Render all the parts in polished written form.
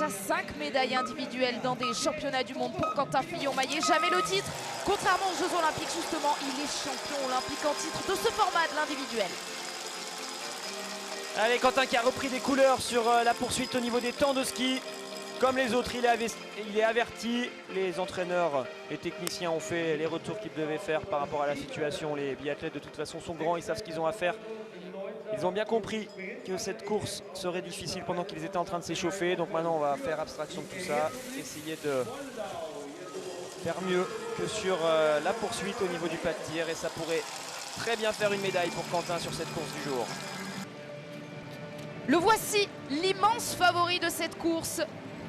déjà 5 médailles individuelles dans des championnats du monde pour Quentin Fillon-Maillet. Jamais le titre. Contrairement aux Jeux Olympiques, justement, il est champion olympique en titre de ce format de l'individuel. Allez, Quentin qui a repris des couleurs sur la poursuite au niveau des temps de ski. Comme les autres, il est averti. Les entraîneurs, les techniciens ont fait les retours qu'ils devaient faire par rapport à la situation. Les biathlètes de toute façon sont grands, ils savent ce qu'ils ont à faire. Ils ont bien compris que cette course serait difficile pendant qu'ils étaient en train de s'échauffer. Donc maintenant on va faire abstraction de tout ça, essayer de faire mieux que sur la poursuite au niveau du pas de tir. Et ça pourrait très bien faire une médaille pour Quentin sur cette course du jour. Le voici, l'immense favori de cette course.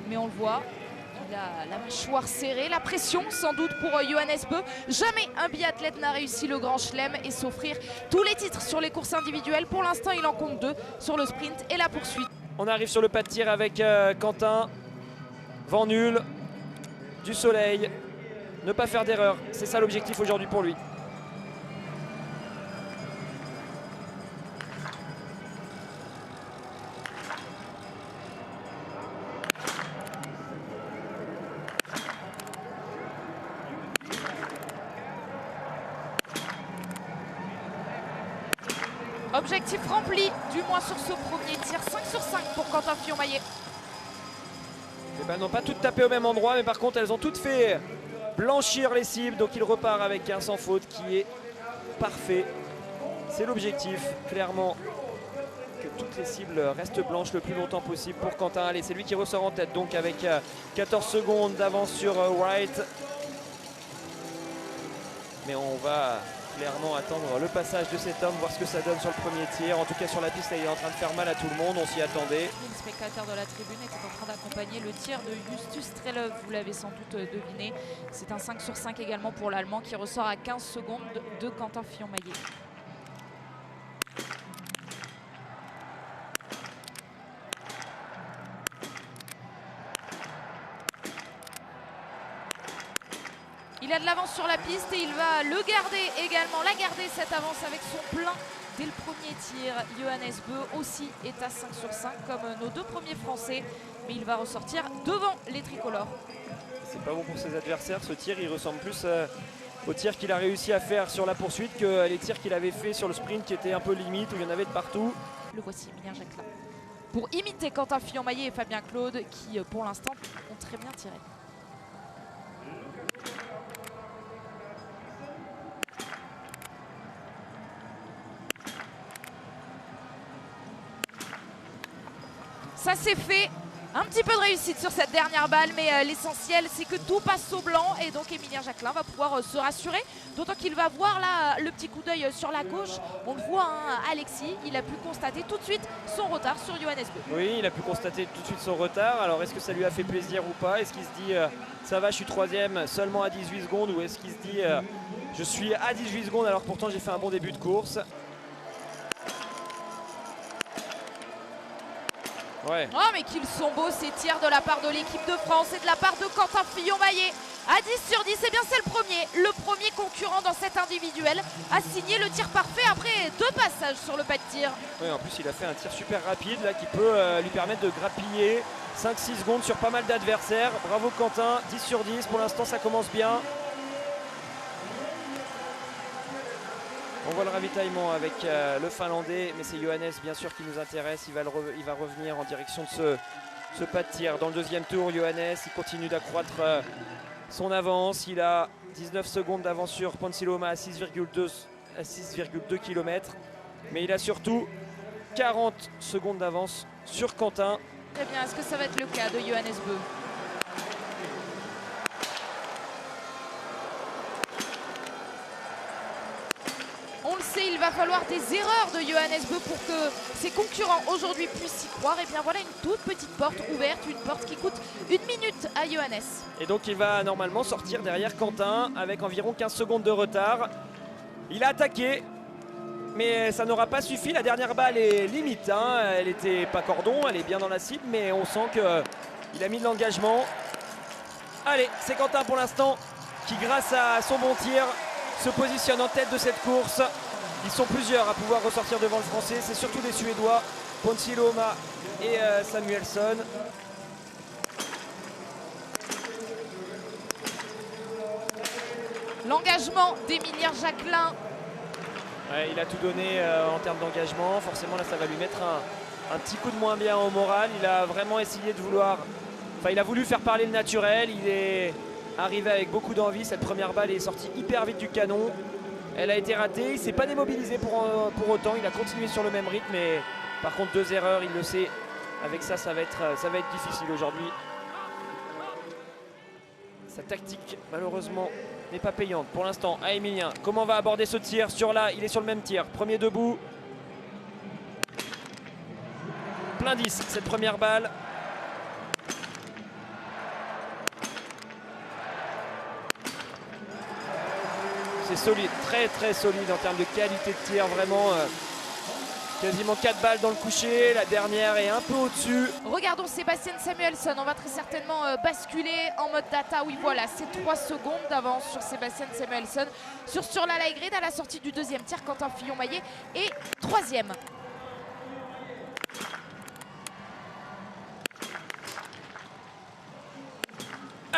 Mais on le voit, il a la mâchoire serrée, la pression sans doute pour Johannes Bö. Jamais un biathlète n'a réussi le grand chelem et s'offrir tous les titres sur les courses individuelles. Pour l'instant, il en compte 2 sur le sprint et la poursuite. On arrive sur le pas de tir avec Quentin. Vent nul, du soleil, ne pas faire d'erreur. C'est ça l'objectif aujourd'hui pour lui. Objectif rempli, du moins sur ce premier tir. 5 sur 5 pour Quentin Fillon-Maillet. Eh ben, n'ont pas toutes tapé au même endroit, mais par contre elles ont toutes fait blanchir les cibles. Donc il repart avec un sans faute qui est parfait. C'est l'objectif, clairement, que toutes les cibles restent blanches le plus longtemps possible pour Quentin. Allez, c'est lui qui ressort en tête, donc avec 14 secondes d'avance sur Wright. Mais on va clairement attendre le passage de cet homme, voir ce que ça donne sur le premier tir. En tout cas sur la piste, il est en train de faire mal à tout le monde, on s'y attendait. Le spectateur de la tribune était en train d'accompagner le tir de Justus Strelov, vous l'avez sans doute deviné. C'est un 5 sur 5 également pour l'Allemand qui ressort à 15 secondes de Quentin Fillon-Maillet. Il a de l'avance sur la piste et il va le garder également, la garder cette avance avec son plein dès le premier tir. Johannes Bö aussi est à 5 sur 5 comme nos 2 premiers Français, mais il va ressortir devant les tricolores. C'est pas bon pour ses adversaires, ce tir il ressemble plus au tir qu'il a réussi à faire sur la poursuite que les tirs qu'il avait fait sur le sprint qui étaient un peu limite, où il y en avait de partout. Le voici, Emilien Jacquelin, pour imiter Quentin Fillon-Maillet et Fabien Claude qui pour l'instant ont très bien tiré. Ça c'est fait, un petit peu de réussite sur cette dernière balle, mais l'essentiel c'est que tout passe au blanc et donc Emilien Jacquelin va pouvoir se rassurer, d'autant qu'il va voir là le petit coup d'œil sur la gauche. On le voit, hein, Alexis, il a pu constater tout de suite son retard sur Johannes Bö. Oui, il a pu constater tout de suite son retard. Alors est-ce que ça lui a fait plaisir ou pas? Est-ce qu'il se dit ça va, je suis 3e seulement à 18 secondes, ou est-ce qu'il se dit je suis à 18 secondes alors pourtant j'ai fait un bon début de course? Ouais. Oh mais qu'ils sont beaux ces tirs de la part de l'équipe de France et de la part de Quentin Fillon-Maillet. À 10 sur 10, et bien c'est le premier concurrent dans cet individuel à signer le tir parfait après 2 passages sur le pas de tir. Oui, en plus il a fait un tir super rapide là qui peut lui permettre de grappiller 5-6 secondes sur pas mal d'adversaires. Bravo Quentin, 10 sur 10, pour l'instant ça commence bien. On voit le ravitaillement avec le Finlandais, mais c'est Johannes bien sûr qui nous intéresse. Il va revenir en direction de ce pas de tir. Dans le deuxième tour, Johannes, il continue d'accroître son avance. Il a 19 secondes d'avance sur Ponsiluoma à 6,2 km. Mais il a surtout 40 secondes d'avance sur Quentin. Très bien, est-ce que ça va être le cas de Johannes Bö? On le sait, il va falloir des erreurs de Johannes Bö pour que ses concurrents aujourd'hui puissent y croire. Et bien voilà une toute petite porte ouverte, une porte qui coûte 1 minute à Johannes. Et donc il va normalement sortir derrière Quentin avec environ 15 secondes de retard. Il a attaqué, mais ça n'aura pas suffi. La dernière balle est limite, hein. Elle n'était pas cordon, elle est bien dans la cible, mais on sent qu'il a mis de l'engagement. Allez, c'est Quentin pour l'instant qui, grâce à son bon tir, se positionne en tête de cette course. Ils sont plusieurs à pouvoir ressortir devant le Français. C'est surtout des Suédois, Ponsiluoma et Samuelsson. L'engagement d'Emilien Jacquelin. Ouais, il a tout donné en termes d'engagement. Forcément, là, ça va lui mettre un petit coup de moins bien au moral. Il a vraiment essayé de vouloir... Enfin, il a voulu faire parler le naturel. Il est arrivé avec beaucoup d'envie. Cette première balle est sortie hyper vite du canon. Elle a été ratée. Il ne s'est pas démobilisé pour autant. Il a continué sur le même rythme. Mais par contre, 2 erreurs, il le sait. Avec ça, ça va être difficile aujourd'hui. Sa tactique, malheureusement, n'est pas payante pour l'instant. À Emilien, comment on va aborder ce tir sur là? Il est sur le même tir. Premier debout. Plein 10, cette première balle. C'est solide, très très solide en termes de qualité de tir. Vraiment quasiment 4 balles dans le coucher. La dernière est un peu au-dessus. Regardons Sébastien Samuelsson. On va très certainement basculer en mode data. Oui, voilà, c'est 3 secondes d'avance sur Sébastien Samuelsson. Sur la light grid à la sortie du deuxième tir, Quentin Fillon-Maillet est 3e.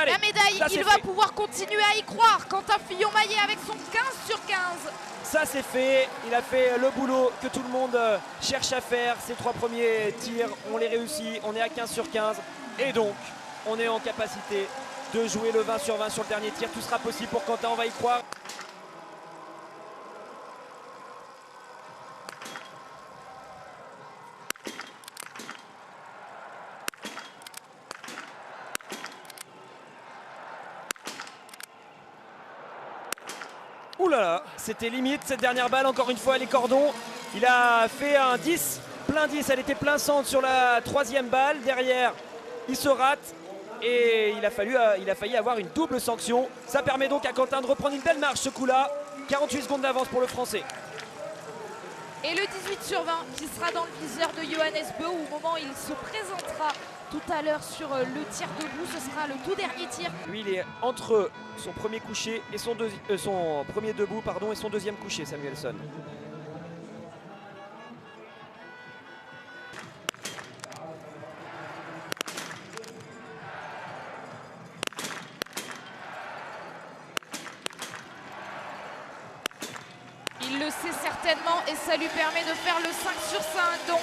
Allez, la médaille, il va pouvoir continuer à y croire. Quentin Fillon-Maillet avec son 15 sur 15. Ça c'est fait, il a fait le boulot que tout le monde cherche à faire. Ses 3 premiers tirs, on les réussit, on est à 15 sur 15. Et donc, on est en capacité de jouer le 20 sur 20 sur le dernier tir. Tout sera possible pour Quentin, on va y croire. Ouh là là, c'était limite cette dernière balle, encore une fois les cordons. Il a fait un 10, plein 10, elle était plein centre sur la 3e balle. Derrière, il se rate et il a failli avoir une double sanction. Ça permet donc à Quentin de reprendre une belle marche ce coup-là. 48 secondes d'avance pour le Français. Et le 18 sur 20 qui sera dans le viseur de Johannes Beu au moment où il se présentera tout à l'heure sur le tir debout. Ce sera le tout dernier tir. Lui, il est entre son premier couché et son premier debout et son deuxième couché, Samuelsson. Il le sait certainement et ça lui permet de faire le 5 sur 5 donc,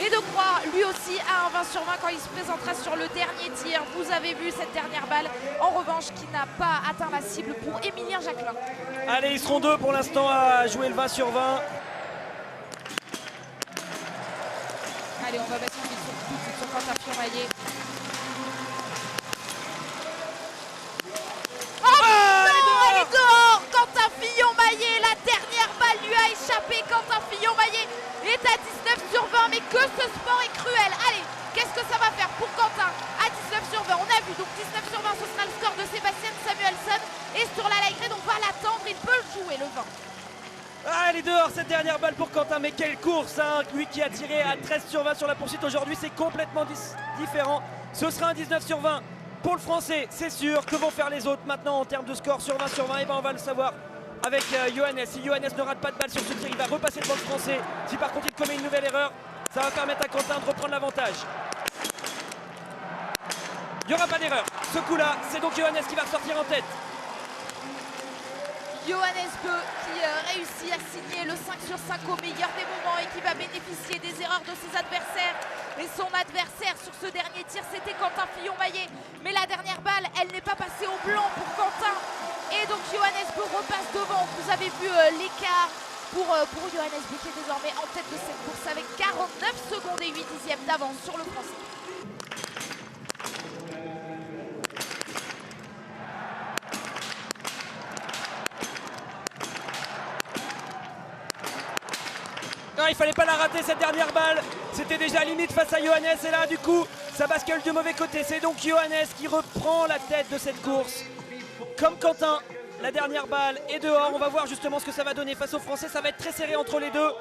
et de croire lui aussi à un 20 sur 20 quand il se présentera sur le dernier tir. Vous avez vu cette dernière balle en revanche qui n'a pas atteint la cible pour Emilien Jacquelin. Allez, ils seront 2 pour l'instant à jouer le 20 sur 20. Allez, on va basculer tout de suite sur Quentin Fillon-Maillet. Elle est dehors. Quentin Fillon-Maillet, la dernière balle lui a échappé. Quentin Fillon-Maillet est à 19 sur 20, mais que ce sport est cruel. Allez, qu'est-ce que ça va faire pour Quentin à 19 sur 20? On a vu, donc 19 sur 20, ce sera le score de Sébastien Samuelsson. Et sur la light grid, on va l'attendre, il peut le jouer, le 20. Ah, elle est dehors cette dernière balle pour Quentin, mais quelle course hein. Lui qui a tiré à 13 sur 20 sur la poursuite aujourd'hui, c'est complètement différent. Ce sera un 19 sur 20 pour le Français, c'est sûr. Que vont faire les autres maintenant en termes de score sur 20 sur 20? Et ben on va le savoir avec Johannes. Si Johannes ne rate pas de balle sur ce tir, il va repasser devant le Français. Si par contre il commet une nouvelle erreur, ça va permettre à Quentin de reprendre l'avantage. Il n'y aura pas d'erreur. Ce coup-là, c'est donc Johannes qui va ressortir en tête. Johannes Beu qui réussit à signer le 5 sur 5 au meilleur des moments et qui va bénéficier des erreurs de ses adversaires. Et son adversaire sur ce dernier tir, c'était Quentin Fillon-Maillet. Mais la dernière balle, elle n'est pas passée au blanc pour Quentin. Et donc Johannes Beu repasse devant. Vous avez vu l'écart pour Johannes Beu qui est désormais en tête de cette course avec 49 secondes et 8 dixièmes d'avance sur le Français. Non, il fallait pas la rater cette dernière balle. C'était déjà limite face à Johannes. Et là, du coup, ça bascule du mauvais côté. C'est donc Johannes qui reprend la tête de cette course. Comme Quentin, la dernière balle est dehors. On va voir justement ce que ça va donner face aux Français. Ça va être très serré entre les deux.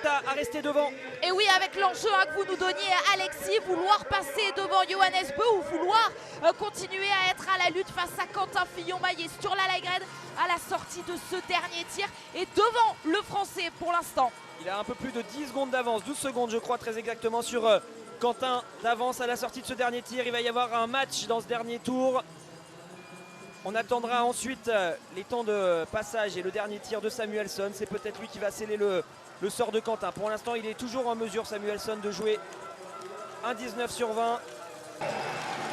À rester devant. Et oui, avec l'enjeu que vous nous donniez, Alexis, vouloir passer devant Johannes Beu ou vouloir continuer à être à la lutte face à Quentin Fillon-Maillet sur la light grid à la sortie de ce dernier tir et devant le Français pour l'instant. Il a un peu plus de 10 secondes d'avance, 12 secondes je crois très exactement sur Quentin d'avance à la sortie de ce dernier tir. Il va y avoir un match dans ce dernier tour. On attendra ensuite les temps de passage et le dernier tir de Samuelsson. C'est peut-être lui qui va sceller le sort de Quentin. Pour l'instant, il est toujours en mesure, Samuelsson, de jouer un 19 sur 20.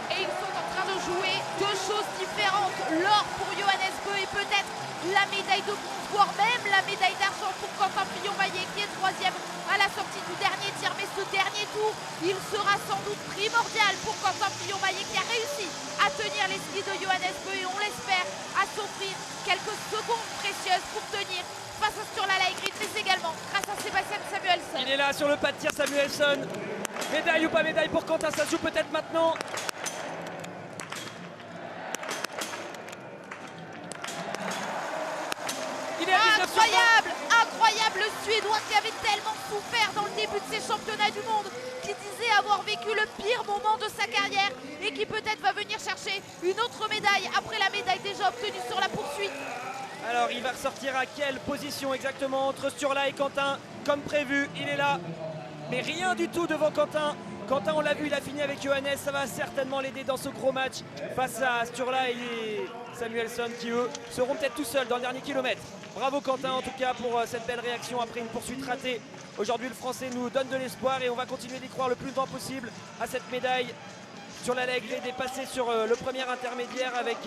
Et ils sont en train de jouer deux choses différentes. L'or pour Johannes Beu et peut-être la médaille de bronze, voire même la médaille d'argent pour Quentin Fillon-Maillet qui est troisième à la sortie du dernier tir. Mais ce dernier tour, il sera sans doute primordial pour Quentin Fillon-Maillet qui a réussi à tenir les skis de Johannes Beu et on l'espère à s'offrir quelques secondes précieuses pour tenir face à Sturla Lægreid, mais également grâce à Sebastian Samuelsson. Il est là sur le pas de tir, Samuelsson. Médaille ou pas médaille pour Quentin, ça se joue peut-être maintenant. Il est à 19 sur 20. Incroyable, incroyable, le Suédois qui avait tellement souffert dans le début de ses championnats du monde, qui disait avoir vécu le pire moment de sa carrière et qui peut-être va venir chercher une autre médaille après la médaille déjà obtenue sur la poursuite. Alors il va ressortir à quelle position exactement entre Sturla et Quentin? Comme prévu, il est là, mais rien du tout devant Quentin. Quentin, on l'a vu, il a fini avec Johannes, ça va certainement l'aider dans ce gros match face à Sturla et Samuelsson qui eux seront peut-être tout seuls dans le dernier kilomètre. Bravo Quentin en tout cas pour cette belle réaction après une poursuite ratée. Aujourd'hui le Français nous donne de l'espoir et on va continuer d'y croire le plus longtemps possible à cette médaille. Sturla Lægreid est passé sur le premier intermédiaire avec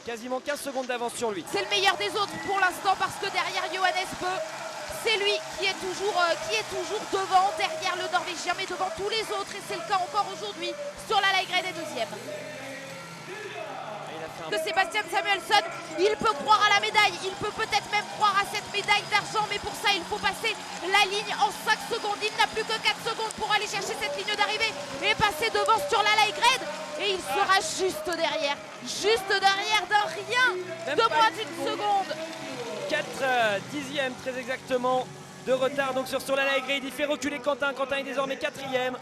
quasiment 15 secondes d'avance sur lui. C'est le meilleur des autres pour l'instant parce que derrière Johannes Beu, c'est lui qui est toujours devant, derrière le Norvégien, mais devant tous les autres. Et c'est le cas encore aujourd'hui. Sturla Lægreid est deuxième. De Sebastian Samuelsson, il peut croire à la médaille, il peut peut-être même croire à cette médaille d'argent, mais pour ça il faut passer la ligne en 5 secondes. Il n'a plus que 4 secondes pour aller chercher cette ligne d'arrivée et passer devant Sturla Lægreid. Et il sera juste derrière d'un rien, de moins d'une seconde. 4 dixièmes très exactement de retard donc sur Sturla Lægreid. Il fait reculer Quentin. Quentin est désormais 4e.